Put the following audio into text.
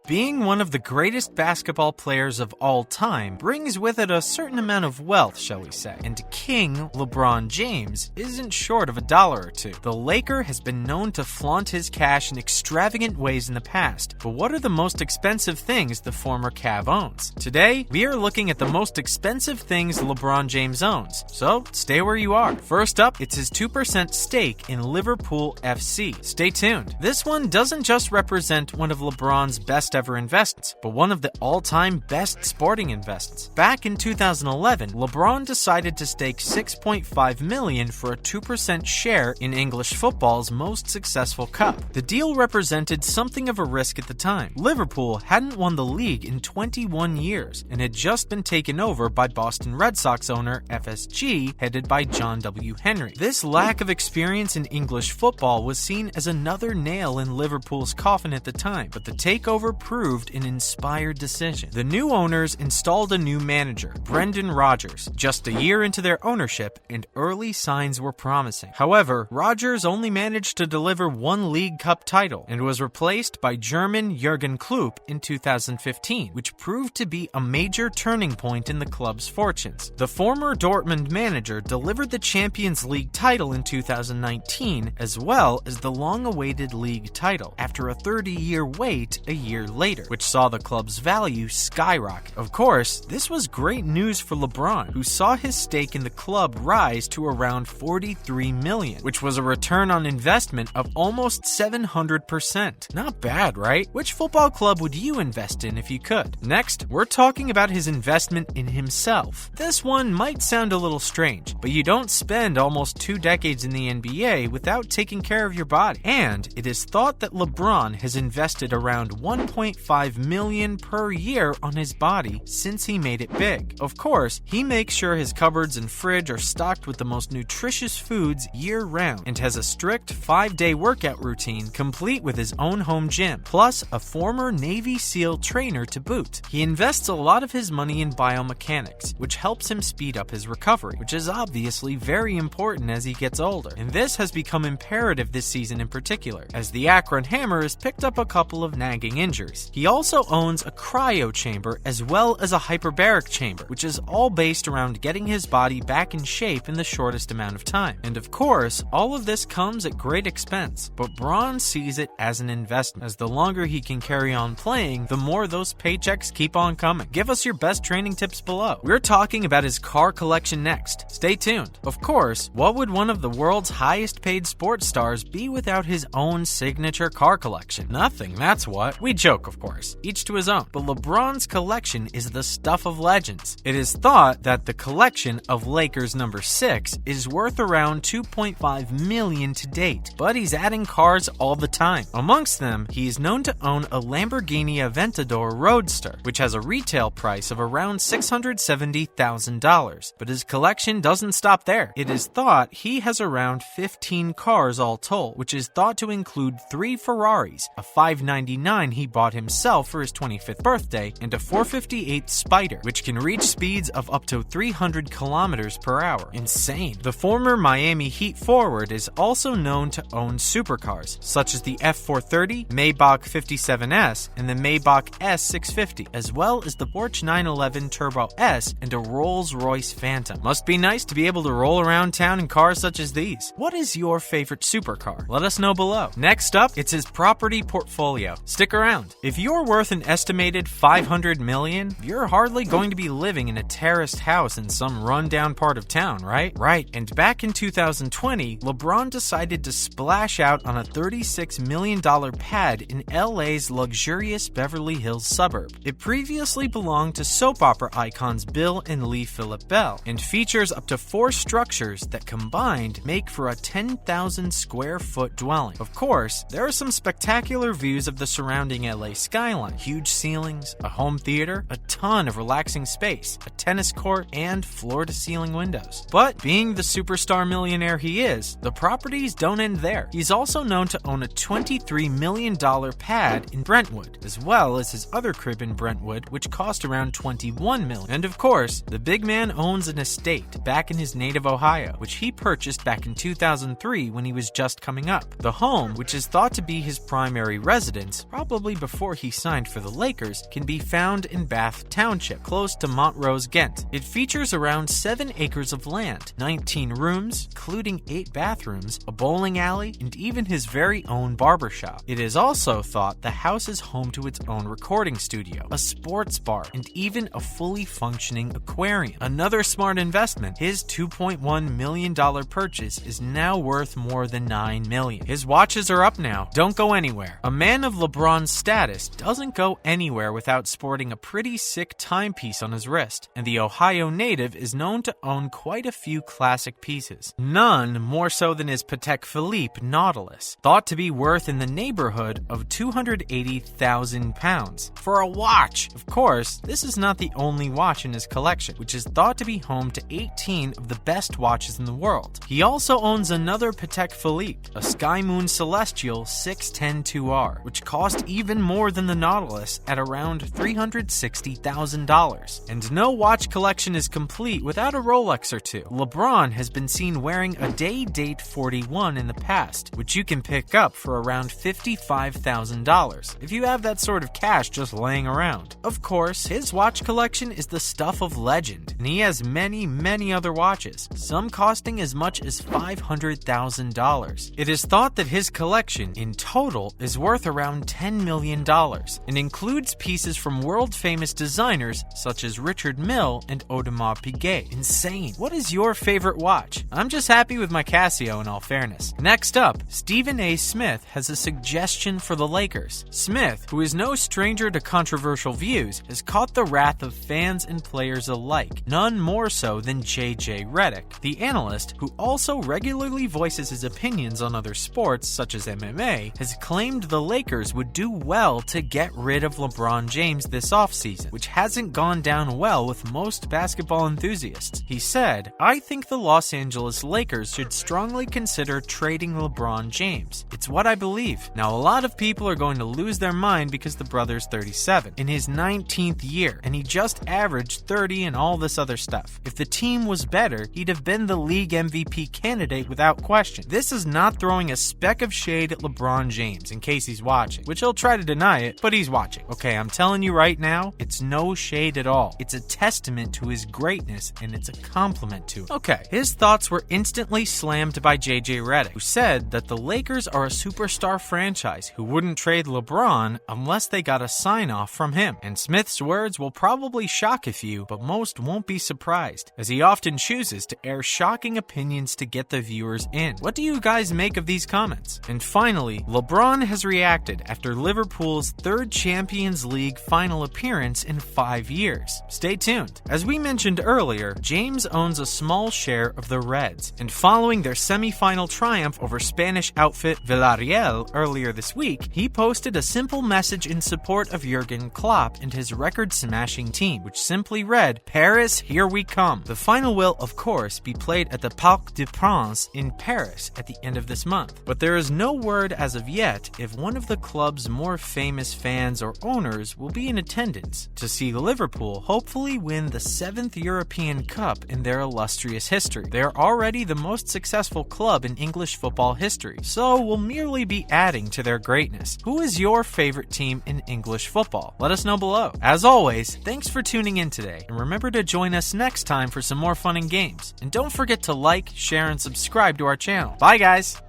Being one of the greatest basketball players of all time brings with it a certain amount of wealth, shall we say, and King LeBron James isn't short of $1 or two. The Laker has been known to flaunt his cash in extravagant ways in the past, but what are the most expensive things the former Cav owns? Today, we are looking at the most expensive things LeBron James owns, so stay where you are. First up, it's his 2% stake in Liverpool FC. Stay tuned. This one doesn't just represent one of LeBron's best ever investments, but one of the all-time best sporting investments. Back in 2011, LeBron decided to stake $6.5 million for a 2% share in English football's most successful cup. The deal represented something of a risk at the time. Liverpool hadn't won the league in 21 years and had just been taken over by Boston Red Sox owner FSG, headed by John W. Henry. This lack of experience in English football was seen as another nail in Liverpool's coffin at the time, but the takeover proved an inspired decision. The new owners installed a new manager, Brendan Rodgers, just a year into their ownership, and early signs were promising. However, Rodgers only managed to deliver one League Cup title and was replaced by German Jurgen Klopp in 2015, which proved to be a major turning point in the club's fortunes. The former Dortmund manager delivered the Champions League title in 2019, as well as the long-awaited league title, after a 30-year wait a year later, which saw the club's value skyrocket. Of course, this was great news for LeBron, who saw his stake in the club rise to around $43 million, which was a return on investment of almost 700%. Not bad, right? Which football club would you invest in if you could? Next, we're talking about his investment in himself. This one might sound a little strange, but you don't spend almost 2 decades in the NBA without taking care of your body. And it is thought that LeBron has invested around $1.5 million per year on his body since he made it big. Of course, he makes sure his cupboards and fridge are stocked with the most nutritious foods year-round and has a strict 5-day workout routine complete with his own home gym, plus a former Navy SEAL trainer to boot. He invests a lot of his money in biomechanics, which helps him speed up his recovery, which is obviously very important as he gets older. And this has become imperative this season in particular, as the Akron Hammer has picked up a couple of nagging injuries. He also owns a Cryo Chamber as well as a Hyperbaric Chamber, which is all based around getting his body back in shape in the shortest amount of time. And of course, all of this comes at great expense, but Bron sees it as an investment, as the longer he can carry on playing, the more those paychecks keep on coming. Give us your best training tips below. We're talking about his car collection next. Stay tuned. Of course, what would one of the world's highest paid sports stars be without his own signature car collection? Nothing, that's what. We joke, of course, each to his own, but LeBron's collection is the stuff of legends. It is thought that the collection of Lakers number 6 is worth around $2.5 million to date, but he's adding cars all the time. Amongst them, he is known to own a Lamborghini Aventador Roadster, which has a retail price of around $670,000, but his collection doesn't stop there. It is thought he has around 15 cars all told, which is thought to include 3 Ferraris, a 599 he bought himself for his 25th birthday, and a 458 Spider, which can reach speeds of up to 300 kilometers per hour. Insane. The former Miami Heat forward is also known to own supercars, such as the F430, Maybach 57S, and the Maybach S650, as well as the Porsche 911 Turbo S and a Rolls-Royce Phantom. Must be nice to be able to roll around town in cars such as these. What is your favorite supercar? Let us know below. Next up, it's his property portfolio. Stick around. If you're worth an estimated $500 million, you're hardly going to be living in a terraced house in some rundown part of town, right? Right. And back in 2020, LeBron decided to splash out on a $36 million pad in LA's luxurious Beverly Hills suburb. It previously belonged to soap opera icons Bill and Lee Phillip Bell, and features up to 4 structures that combined make for a 10,000 square foot dwelling. Of course, there are some spectacular views of the surrounding LA skyline, huge ceilings, a home theater, a ton of relaxing space, a tennis court, and floor-to-ceiling windows. But being the superstar millionaire he is, the properties don't end there. He's also known to own a $23 million pad in Brentwood, as well as his other crib in Brentwood, which cost around $21 million. And of course, the big man owns an estate back in his native Ohio, which he purchased back in 2003 when he was just coming up. The home, which is thought to be his primary residence, probably before before he signed for the Lakers can be found in Bath Township, close to Montrose, Ghent. It features around 7 acres of land, 19 rooms, including 8 bathrooms, a bowling alley, and even his very own barbershop. It is also thought the house is home to its own recording studio, a sports bar, and even a fully functioning aquarium. Another smart investment, his $2.1 million purchase is now worth more than $9 million. His watches are up now. Don't go anywhere. A man of LeBron's status doesn't go anywhere without sporting a pretty sick timepiece on his wrist, and the Ohio native is known to own quite a few classic pieces. None more so than his Patek Philippe Nautilus, thought to be worth in the neighborhood of £280,000 for a watch. Of course, this is not the only watch in his collection, which is thought to be home to 18 of the best watches in the world. He also owns another Patek Philippe, a Sky Moon Celestial 610-2R, which cost even more than the Nautilus at around $360,000. And no watch collection is complete without a Rolex or two. LeBron has been seen wearing a Day-Date 41 in the past, which you can pick up for around $55,000 if you have that sort of cash just laying around. Of course, his watch collection is the stuff of legend, and he has many other watches, some costing as much as $500,000. It is thought that his collection in total is worth around $10 million and includes pieces from world-famous designers such as Richard Mille and Audemars Piguet. Insane. What is your favorite watch? I'm just happy with my Casio in all fairness. Next up, Stephen A. Smith has a suggestion for the Lakers. Smith, who is no stranger to controversial views, has caught the wrath of fans and players alike, none more so than J.J. Redick. The analyst, who also regularly voices his opinions on other sports such as MMA, has claimed the Lakers would do well to get rid of LeBron James this offseason, which hasn't gone down well with most basketball enthusiasts. He said, "I think the Los Angeles Lakers should strongly consider trading LeBron James. It's what I believe." Now, a lot of people are going to lose their mind because the brother's 37, in his 19th year, and he just averaged 30 and all this other stuff. If the team was better, he'd have been the league MVP candidate without question. This is not throwing a speck of shade at LeBron James, in case he's watching, which he'll try to deny it, but he's watching. Okay, I'm telling you right now, it's no shade at all. It's a testament to his greatness, and it's a compliment to him. Okay, his thoughts were instantly slammed by J.J. Redick, who said that the Lakers are a superstar franchise who wouldn't trade LeBron unless they got a sign-off from him. And Smith's words will probably shock a few, but most won't be surprised, as he often chooses to air shocking opinions to get the viewers in. What do you guys make of these comments? And finally, LeBron has reacted after Liverpool's 3rd Champions League final appearance in 5 years. Stay tuned. As we mentioned earlier, James owns a small share of the Reds, and following their semi-final triumph over Spanish outfit Villarreal earlier this week, he posted a simple message in support of Jurgen Klopp and his record-smashing team, which simply read, "Paris, here we come." The final will, of course, be played at the Parc des Princes in Paris at the end of this month, but there is no word as of yet if one of the club's more famous fans or owners will be in attendance to see Liverpool hopefully win the 7th European Cup in their illustrious history. They are already the most successful club in English football history, so will merely be adding to their greatness. Who is your favorite team in English football? Let us know below. As always, thanks for tuning in today, and remember to join us next time for some more fun and games. And don't forget to like, share, and subscribe to our channel. Bye, guys!